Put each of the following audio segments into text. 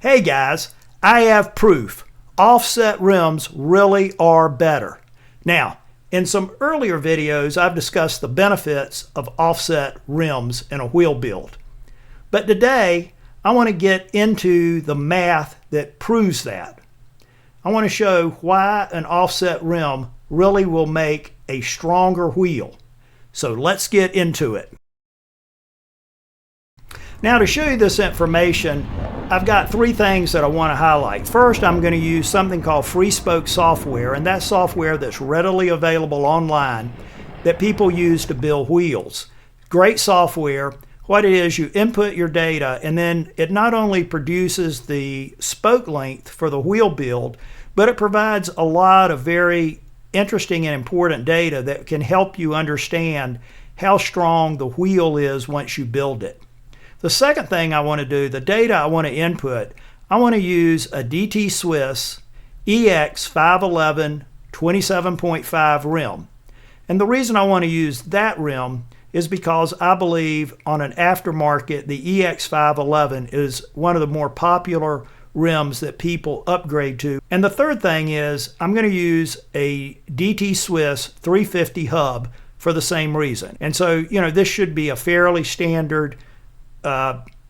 Hey guys, I have proof. Offset rims really are better. Now, in some earlier videos, I've discussed the benefits of offset rims in a wheel build. But today, I want to get into the math that proves that. I want to show why an offset rim really will make a stronger wheel. So let's get into it. Now, to show you this information, I've got three things that I want to highlight. First, I'm going to use something called free spoke software, and that's software that's readily available online that people use to build wheels. Great software. What it is, you input your data, and then it not only produces the spoke length for the wheel build, but it provides a lot of very interesting and important data that can help you understand how strong the wheel is once you build it. The second thing I want to do, the data I want to input, I want to use a DT Swiss EX511 27.5 rim. And the reason I want to use that rim is because I believe on an aftermarket, the EX511 is one of the more popular rims that people upgrade to. And the third thing is I'm going to use a DT Swiss 350 hub for the same reason. And so, this should be a fairly standard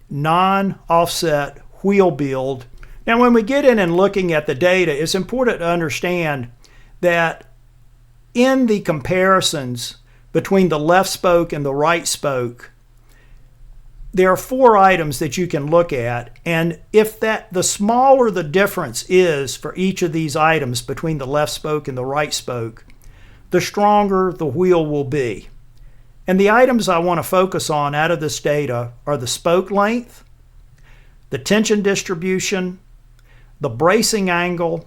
non-offset wheel build. Now, when we get in and looking at the data, it's important to understand that in the comparisons between the left spoke and the right spoke, there are four items that you can look at, and if the smaller the difference is for each of these items between the left spoke and the right spoke, the stronger the wheel will be. And the items I want to focus on out of this data are the spoke length, the tension distribution, the bracing angle,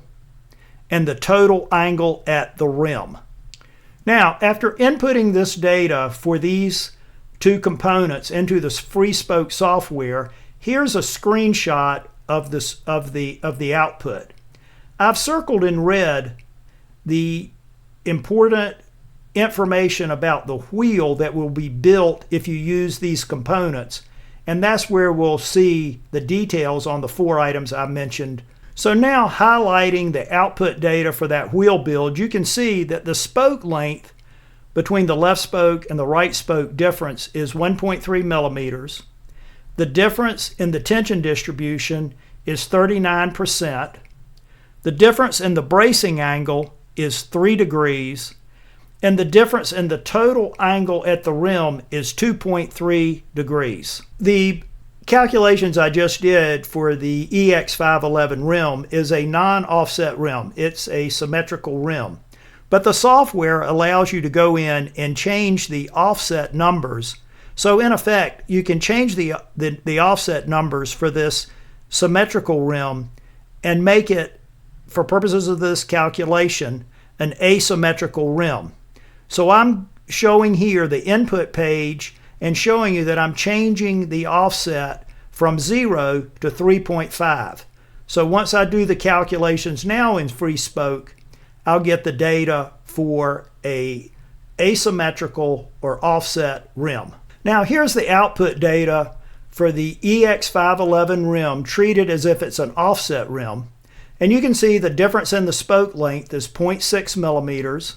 and the total angle at the rim. Now, after inputting this data for these two components into this free spoke software, here's a screenshot of the output. I've circled in red the important information about the wheel that will be built if you use these components, and that's where we'll see the details on the four items I mentioned. So now, highlighting the output data for that wheel build, you can see that the spoke length between the left spoke and the right spoke difference is 1.3 millimeters. The difference in the tension distribution is 39%. The difference in the bracing angle is 3 degrees. And the difference in the total angle at the rim is 2.3 degrees. The calculations I just did for the EX511 rim is a non-offset rim. It's a symmetrical rim. But the software allows you to go in and change the offset numbers. So in effect, you can change the offset numbers for this symmetrical rim and make it, for purposes of this calculation, an asymmetrical rim. So I'm showing here the input page and showing you that I'm changing the offset from 0 to 3.5. So once I do the calculations now in free spoke, I'll get the data for a asymmetrical or offset rim. Now here's the output data for the EX511 rim treated as if it's an offset rim. And you can see the difference in the spoke length is 0.6 millimeters.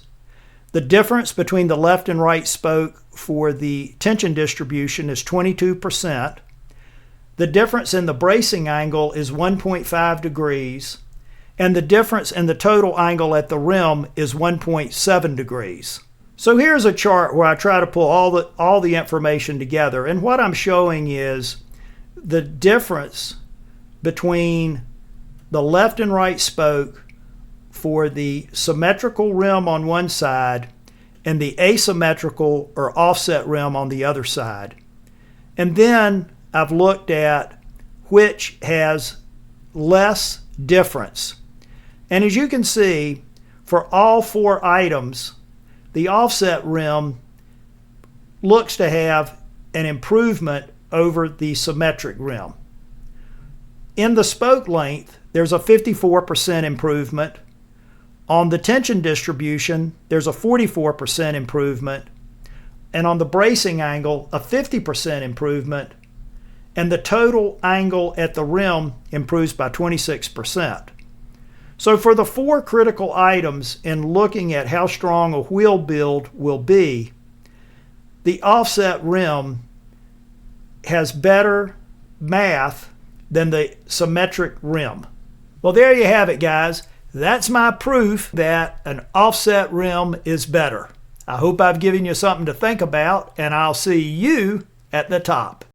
The difference between the left and right spoke for the tension distribution is 22%. The difference in the bracing angle is 1.5 degrees. And the difference in the total angle at the rim is 1.7 degrees. So here's a chart where I try to pull all the information together. And what I'm showing is the difference between the left and right spoke for the symmetrical rim on one side and the asymmetrical or offset rim on the other side. And then I've looked at which has less difference. And as you can see, for all four items, the offset rim looks to have an improvement over the symmetric rim. In the spoke length, there's a 54% improvement. On the tension distribution, there's a 44% improvement. And on the bracing angle, a 50% improvement. and the total angle at the rim improves by 26%. So for the 4 critical items in looking at how strong a wheel build will be, the offset rim has better math than the symmetric rim. Well, there you have it, guys. That's my proof that an offset rim is better. I hope I've given you something to think about, and I'll see you at the top.